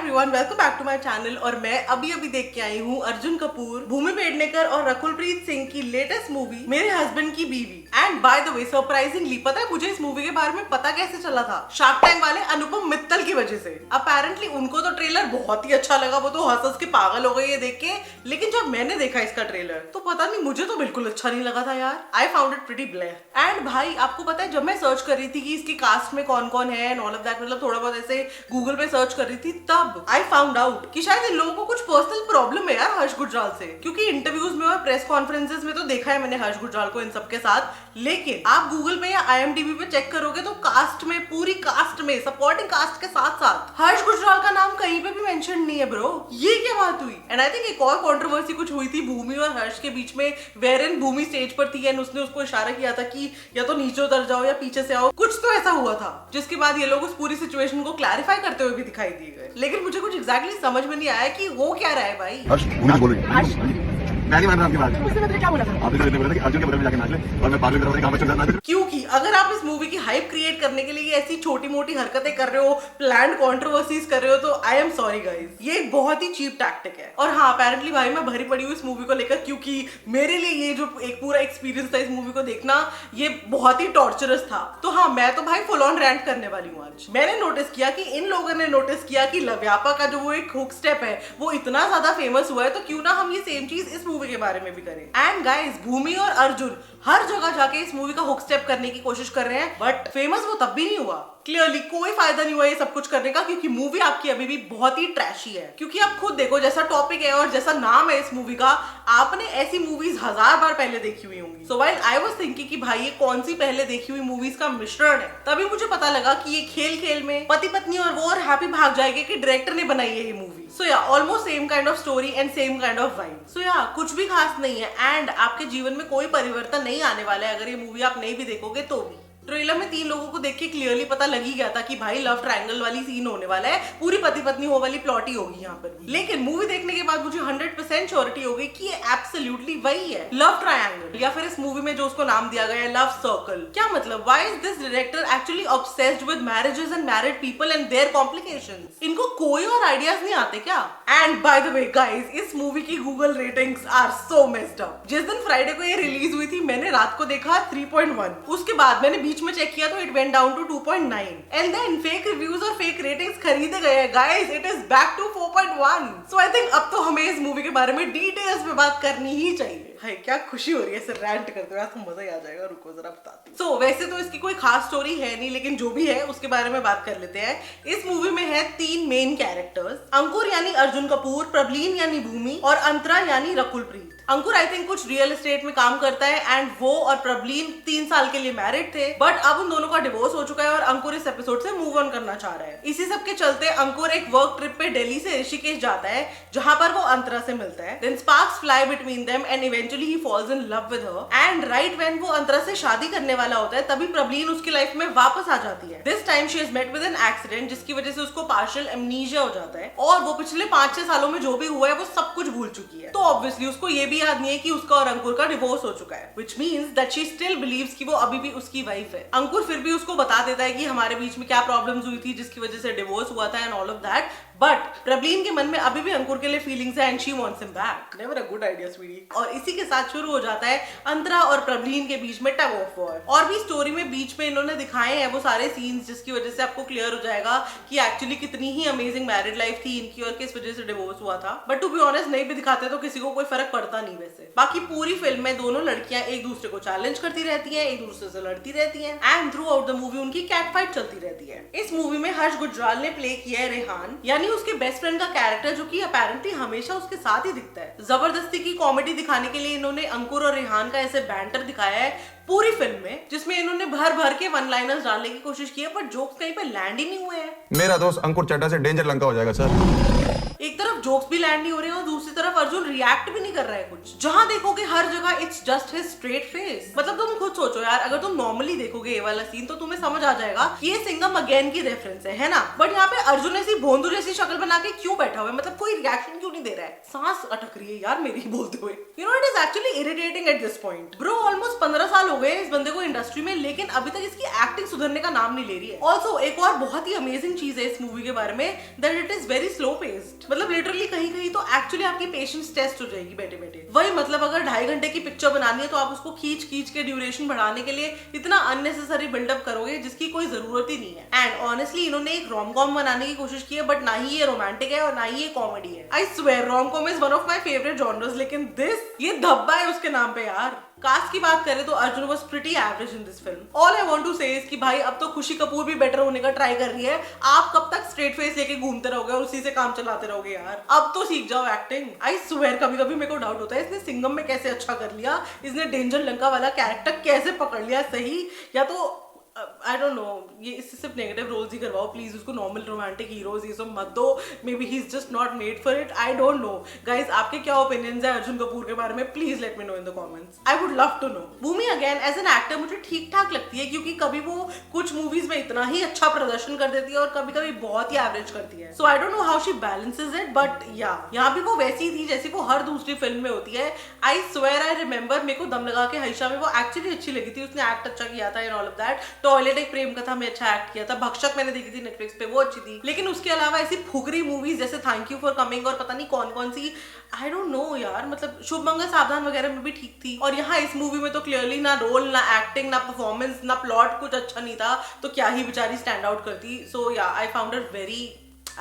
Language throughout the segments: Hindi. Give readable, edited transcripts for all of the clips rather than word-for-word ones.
Everyone, welcome back to my channel. और मैं अभी देख के आई हूँ अर्जुन कपूर, भूमि पेडनेकर और रकुलप्रीत सिंह की लेटेस्ट मूवी मेरे हस्बैंड की बीवी। And by the way, surprisingly पता है मुझे इस मूवी के बारे में पता कैसे चला था? शार्क टैंक वाले अनुपम मित्तल की वजह से। अपेरेंटली उनको तो ट्रेलर बहुत ही अच्छा लगा, वो तो हंस के पागल हो गई है देख के। लेकिन जब मैंने देखा इसका ट्रेलर तो पता नहीं, मुझे तो बिल्कुल अच्छा नहीं लगा था यार। आई found it pretty black. And भाई आपको पता है, जब मैं सर्च कर रही थी कि इसकी कास्ट में कौन कौन है एंड ऑल ऑफ दैट, मतलब थोड़ा बहुत ऐसे गूगल पे सर्च कर रही थी, तब आई फाउंड आउट कि शायद इन लोगों को कुछ पर्सनल प्रॉब्लम है यार हर्ष गुजराल से। क्योंकि इंटरव्यूज में और प्रेस कॉन्फ्रेंसेस में तो देखा है मैंने हर्ष गुजराल को इन सब के साथ, लेकिन आप गूगल पे या IMDb पे चेक करोगे तो कास्ट में, पूरी कास्ट में, सपोर्टिंग कास्ट के साथ साथ हर्ष गुजराल का नाम कहीं पे भी मेंशन नहीं है ब्रो। ये क्या बात हुई? एंड आई थिंक एक और कंट्रोवर्सी कुछ हुई थी भूमि और हर्ष के बीच में, वेरन भूमि स्टेज पर थी एंड उसने उसको इशारा किया था कि या तो नीचे उतर जाओ या पीछे से आओ, कुछ तो ऐसा हुआ था, जिसके बाद ये लोग उस पूरी सिचुएशन को क्लैरिफाई करते हुए भी दिखाई दिए गए। लेकिन मुझे कुछ एग्जैक्टली समझ में नहीं आया कि वो क्या रहा है भाई। हर्ष बोल रही मैं नहीं मान रहा आपकी बात। उसने मतलब क्या बोला था? आपने तो बोला था कि अर्जुन के बदले में जाके नाच ले और मैं पागल करवाने का काम चल रहा। क्योंकि अगर आप इस मूवी की हाइप क्रिएट करने के लिए ऐसी छोटी मोटी हरकतें कर रहे हो, प्लान्ड कंट्रोवर्सीज कर रहे हो, तो आई एम सॉरी गाइस, ये एक बहुत ही चीप टैक्टिक है। और हाँ, अपेरेंटली भाई मैं भरी पड़ी हूँ इस मूवी को लेकर, क्योंकि मेरे लिए ये जो एक पूरा एक्सपीरियंस था इस मूवी को देखना, ये बहुत ही टॉर्चरस था। तो हाँ, मैं तो भाई फुल ऑन रैंट करने वाली हूँ आज। मैंने नोटिस किया कि इन लोगों ने नोटिस किया कि लव्यापा का जो वो एक हुक स्टेप है वो इतना ज्यादा फेमस हुआ है, तो क्यों ना हम ये सेम चीज इस मूवी के बारे में भी करें। एंड गाइस, भूमि और अर्जुन हर जगह जाके इस मूवी का हुक स्टेप करने की कोशिश कर रहे हैं, बट फेमस वो तब भी नहीं हुआ। क्लियरली कोई फायदा नहीं हुआ ये सब कुछ करने का, क्योंकि मूवी आपकी अभी भी बहुत ही ट्रैशी है। क्योंकि आप खुद देखो, जैसा टॉपिक है और जैसा नाम है इस मूवी का, आपने ऐसी मूवीज 1000 बार पहले देखी हुई होंगी। सो व्हाइल आई वाज थिंकिंग कि भाई ये कौन सी पहले देखी हुई मूवीज का मिश्रण है, तभी मुझे पता लगा कि ये खेल खेल में पति पत्नी और वो और हैप्पी भाग जाएंगे कि डायरेक्टर ने बनाई है ये movie. So yeah almost same kind of story and same kind of vibe. So yeah कुछ भी खास नहीं है एंड आपके जीवन में कोई परिवर्तन नहीं आने वाला है अगर ये मूवी आप नहीं भी देखोगे तो भी। ट्रेलर में 3 लोगों को देख के क्लियरली पता लग ही गया था कि भाई लव ट्रायंगल वाली सीन होने वाला है, पूरी पति पत्नी हो वाली प्लॉट ही होगी यहाँ पर। लेकिन मूवी देखने के बाद मुझे 100% श्योरिटी हो गई कि ये एब्सोल्युटली वही है, लव ट्रायंगल, या फिर इस मूवी में जो उसको नाम दिया गया है लव सर्कल। क्या मतलब? Why is this director actually obsessed with marriages and married people and their complications? इनको कोई और आइडियाज नहीं आते क्या? And by the way guys, इस मूवी की Google ratings are so messed up. जिस दिन फ्राइडे को ये रिलीज हुई थी, मैंने रात को देखा 3.1, उसके बाद मैंने बीच में चेक किया तो it went down to 2.9 and then fake reviews और फेक रेटिंग्स खरीदे गए हैं guys, it is back to 4.1। So I think अब तो हमें इस मूवी के बारे में डिटेल्स में बात करनी ही चाहिए। हाय क्या खुशी हो रही है ऐसे रैंट करते हुए, तो मजा ही आ जाएगा। रुको जरा बताती हूँ। सो वैसे तो इसकी कोई खास स्टोरी है नहीं, लेकिन जो भी है उसके बारे में बात कर लेते हैं। इस मूवी में है 3 मेन कैरेक्टर्स, अंकुर यानी अर्जुन कपूर, प्रबलीन यानी भूमि और अंतरा यानी रकुलप्रीत। अंकुर आई थिंक कुछ रियल एस्टेट में काम करता है एंड वो और प्रबलीन 3 साल के लिए मैरिड थे, बट अब उन दोनों का डिवोर्स हो चुका है और अंकुर इस एपिसोड से मूव ऑन करना चाह रहा है। इसी सब के चलते अंकुर एक वर्क ट्रिप पे दिल्ली से ऋषिकेश जाता है, जहां पर वो अंतरा से मिलता है। Then sparks fly between them and eventually he falls in love with her. And right when वो अंतरा से शादी करने वाला होता है, तभी प्रबलीन उसकी लाइफ में वापस आ जाती है। This time she is met with an accident, जिसकी वजह से उसको पार्शियल एमनीजिया हो जाता है और वो पिछले 5-6 सालों में जो भी हुआ है वो सब कुछ भूल चुकी है। तो ऑब्वियसली उसको ये भी याद नहीं है कि उसका और अंकुर का डिवोर्स हो चुका है, which means that she still believes कि वो अभी भी उसकी वाइफ है। अंकुर फिर भी उसको बता देता है कि हमारे बीच में क्या प्रॉब्लम्स हुई थी जिसकी वजह से डिवोर्स हुआ था and all of that, but Prableen के मन में अभी भी अंकुर के लिए फीलिंग्स है and she wants him back. Never a good idea sweetie. और इसी के साथ शुरू हो जाता है अंतरा और प्रबलीन के बीच में टग ऑफ वॉर। और भी स्टोरी में बीच में इन्होंने दिखाए हैं वो सारे सीन्स, जिसकी वजह से आपको क्लियर हो जाएगा कि एक्चुअली कितनी ही अमेजिंग मैरिड लाइफ थी इनकी और किस वजह से डिवोर्स हुआ था। बट टू बी ऑनेस्ट, नहीं भी दिखाते तो किसी को कोई फर्क पड़ता नहीं वैसे। बाकी पूरी फिल्म में दोनों लड़कियां एक दूसरे को चैलेंज करती रहती हैं, एक दूसरे से लड़ती रहती हैं and through out the movie उनकी कैट फाइट चलती रहती है। इस मूवी में हर्ष गुजराल ने प्ले किया है रेहान, यानी उसके बेस्ट फ्रेंड का कैरेक्टर, जो कि अपेरेंटली हमेशा उसके साथ ही दिखता है। जबरदस्ती की कॉमेडी दिखाने के लिए इन्होंने अंकुर और रेहान का ऐसे बैंटर दिखाया है पूरी फिल्म में, जिसमें इन्होंने भर भर के वन लाइनर्स डालने की कोशिश की है, पर जोक्स कहीं पे लैंड ही नहीं हुए हैं। मेरा दोस्त अंकुर चड्ढा से डेंजर लंका हो जाएगा सर। एक तरफ जोक्स भी लैंड नहीं हो रहे हैं और दूसरी तरफ अर्जुन रिएक्ट भी नहीं कर रहा है कुछ। जहां देखोगे हर जगह it's just his straight face. मतलब तुम खुद सोचो यार, अगर तुम नॉर्मली देखोगे ये वाला सीन तो तुम्हें समझ आ जाएगा कि ये सिंघम अगेन की रेफरेंस है ना। बट यहाँ पे अर्जुन ऐसी भोंदू जैसी शक्ल बना के क्यों बैठा हुआ है, मतलब कोई रिएक्शन क्यों नहीं दे रहा है? सांस अटक रही है यार मेरी बोलते हुए। You know it is actually irritating at this point. Bro almost 15 साल हो गए इस बंदे को इंडस्ट्री में, लेकिन अभी तक इसकी एक्टिंग सुधरने का नाम नहीं ले रही है। ऑल्सो एक और बहुत ही अमेजिंग चीज है इस मूवी के बारे में, that it is very slow paced. मतलब लिटरली कहीं कहीं तो एक्चुअली आपकी पेशेंस टेस्ट हो जाएगी बैठे बैठे। वही मतलब अगर 2.5 घंटे की पिक्चर बनानी है तो आप उसको खींच खींच के ड्यूरेशन बढ़ाने के लिए इतना अननेसेसरी बिल्डअप करोगे जिसकी कोई जरूरत ही नहीं है। एंड ऑनेस्टली इन्होंने एक रोम कॉम बनाने की कोशिश की है, बट ना ही ये रोमांटिक है और ना ही ये कॉमेडी है। I swear rom com is one of my favourite genres, लेकिन दिस ये धब्बा है उसके नाम पे यार। कास्ट की बात करें तो Arjun was pretty average in this film. All I want to say is कि भाई अब तो खुशी कपूर भी बेटर होने का ट्राई कर रही है। आप कब तक स्ट्रेट फेस लेके घूमते रहोगे और उसी से काम चलाते रहोगे यार? अब तो सीख जाओ एक्टिंग। आई स्वेयर कभी कभी मेरे को डाउट होता है इसने सिंघम में कैसे अच्छा कर लिया, इसने डेंजर लंका वाला कैरेक्टर कैसे पकड़ लिया सही, या तो आई डोंट नो ये इससे सिर्फ नेगेटिव रोल्स ही करवाओ प्लीज, उसको नॉर्मल रोमांटिक हीरोज ये सब मत दो। Maybe he is just not made for it, I don't know. Guys आपके क्या ओपिनियंस है अर्जुन कपूर के बारे में? Please let me know in the comments, I would love to know. Bhumi again as an actor मुझे ठीक ठाक लगती है, क्योंकि कभी वो कुछ मूवीज में इतना ही अच्छा प्रदर्शन कर देती है और कभी कभी बहुत ही एवरेज करती है। So I don't know how she balances it, but yeah यहाँ भी वो वैसी थी जैसी वो हर दूसरी फिल्म में होती है। आई स्वेयर आई रिमेंबर मेरे को दम लगा के हईशा में वो एक्चुअली अच्छी लगी थी, उसने एक्ट अच्छा किया था and all of that. Toilet एक प्रेम कथा में अच्छा एक्ट किया था। भक्षक मैंने देखी थी नेटफ्लिक्स पे, वो अच्छी थी। लेकिन उसके अलावा ऐसी फुगरी मूवीज जैसे थैंक यू फॉर कमिंग और पता नहीं कौन कौन सी, आई डोंट नो यार। मतलब शुभ मंगल सावधान वगैरह में भी ठीक थी, और यहाँ इस मूवी में तो क्लियरली ना रोल ना एक्टिंग ना परफॉर्मेंस ना प्लॉट कुछ अच्छा नहीं था, तो क्या ही बेचारी स्टैंड आउट करती। So yeah I found it very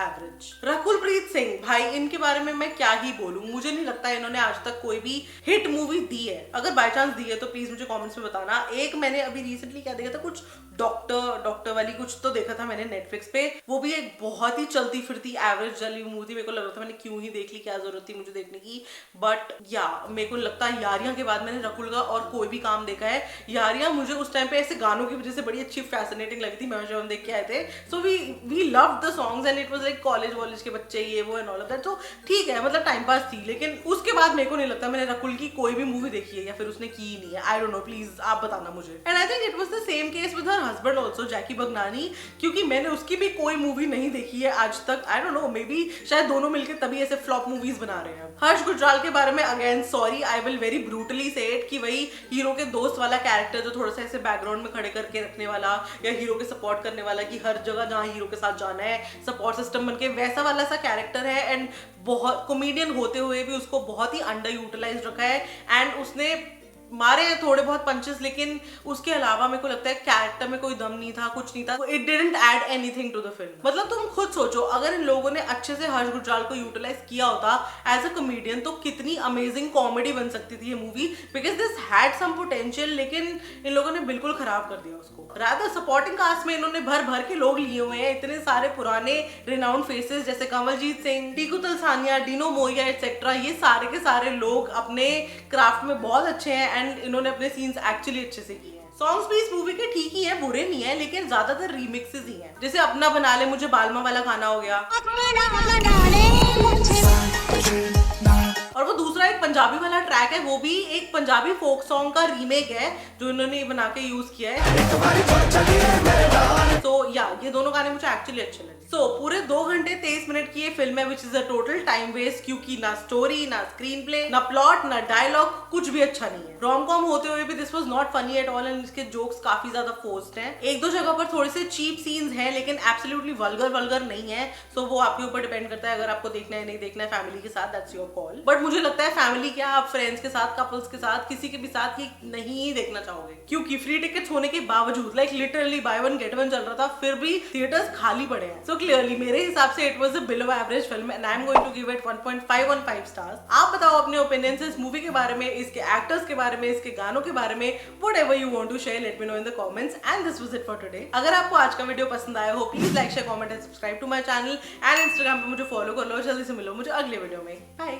average. Rakul Preet Singh, भाई इनके बारे में मैं क्या ही बोलूं, मुझे नहीं लगता इन्होंने आज तक कोई भी हिट मूवी दी है। अगर बाय चांस दी है तो प्लीज मुझे कमेंट्स में बताना। एक मैंने अभी रिसेंटली क्या देखा था, कुछ डॉक्टर वाली कुछ तो देखा था मैंने नेटफ्लिक्स पे, वो भी एक बहुत ही चलती फिरती एवरेज जली मूवी। मेरे को लग रहा था मैंने क्यों ही देख ली, क्या जरूरत थी मुझे देखने की। बट या मेरे को लगता है यारियां के बाद मैंने रकुल का और कोई भी काम देखा है। यारियां मुझे उस टाइम पे ऐसे गानों की वजह से बड़ी अच्छी फैसिनेटिंग लगी थी, मैं जब हम देख के आए थे। So we love the songs and it was like college के बच्चे ये वो एंड ऑल ऑफ दैट, तो ठीक है मतलब टाइम पास थी। लेकिन उसके बाद मेरे को नहीं लगता मैंने रकुल की कोई भी मूवी देखी है, या फिर उसने की ही नहीं है। आई डोंट नो, प्लीज आप बताना मुझे। And I think it was the same case with her husband also, Jackky Bhagnani, क्योंकि मैंने उसकी भी कोई मूवी नहीं देखी है आज तक। आई डोंट नो, मे बी शायद दोनों मिलकर तभी ऐसे फ्लॉप मूवीज बना रहे हैं। हर्ष गुजराल के बारे में again sorry, I will very brutally से इट कि वही हीरो के दोस्त वाला कैरेक्टर जो थोड़ा सा ऐसे बैकग्राउंड में खड़े करके रखने वाला, या हीरो के सपोर्ट करने वाला कि हर जगह जहाँ हीरो के साथ जाना है सपोर्ट सिस्टम बन के, वैसा वाला सा कैरेक्टर है। एंड बहुत कॉमेडियन होते हुए भी उसको बहुत ही अंडर यूटिलाइज रखा है। एंड उसने मारे हैं थोड़े बहुत पंचेस, लेकिन उसके अलावा मेरे को लगता है कैरेक्टर में कोई दम नहीं था, कुछ नहीं था। It didn't add anything to the film. मतलब तुम खुद सोचो, अगर इन लोगों ने अच्छे से हर्ष गुजराल को यूटिलाइज किया होता एज अ कॉमेडियन तो कितनी अमेजिंग कॉमेडी बन सकती थी ये movie, because this had some potential. लेकिन इन लोगों ने बिल्कुल खराब कर दिया उसको। रादर सपोर्टिंग कास्ट में इन्होंने भर भर के लोग लिए हुए हैं, इतने सारे पुराने रिनाउंड फेसेस जैसे कंवलजीत सिंह, टीकू तलसानिया, डिनो मोइया एटसेट्रा, ये सारे के सारे लोग अपने क्राफ्ट में बहुत अच्छे हैं एंड इन्होंने अपने सीन्स एक्चुअली अच्छे से किए हैं। सॉन्ग्स भी इस मूवी के ठीक ही है, बुरे नहीं है, लेकिन ज्यादातर रीमिक्सेस ही हैं। जैसे अपना बना ले मुझे बालमा वाला गाना हो गया, और वो दूसरा एक पंजाबी वाला ट्रैक है, वो भी एक पंजाबी फोक सॉन्ग का रीमेक है जो इन्होंने बना के यूज किया है। तो या ये दोनों गाने मुझे एक्चुअली अच्छे लगे। सो पूरे 2 घंटे 23 मिनट की ये फिल्म है, which is a total time waste, क्योंकि ना स्टोरी ना स्क्रीन प्ले ना प्लॉट ना डायलॉग, कुछ भी अच्छा नहीं है। रोम कॉम होते हुए भी this was not funny at all and इसके जोक्स काफी ज्यादा फोर्स्ड हैं। एक दो जगह पर थोड़े से चीप सीन्स हैं, लेकिन एब्सोल्युटली वल्गर नहीं है। सो वो आपके ऊपर डिपेंड करता है, अगर आपको देखना है नहीं देखना है फैमिली के साथ, दैट्स योर कॉल। बट मुझे लगता है फैमिली क्या, आप फ्रेंड्स के साथ, कपल्स के साथ, किसी के भी साथ ही नहीं देखना चाहोगे, क्योंकि फ्री टिकट्स होने के बावजूद like literally by one get one चल रहा था, फिर भी थिएटर्स खाली पड़े हैं। सो क्लियरली मेरे हिसाब से it was a below average film and I am going to give it 1.5 on 5 stars. आप बताओ अपने ओपिनियंस इस मूवी के बारे में, इसके एक्टर्स के बारे में, इसके गानों के बारे में, whatever you want to share, let me know in the comments. And this was it for today. अगर आपको आज का वीडियो पसंद आया हो please like share comment and subscribe to my channel and Instagram पे मुझे फॉलो कर लो। जल्दी से मिलो मुझे अगले वीडियो में। बाय।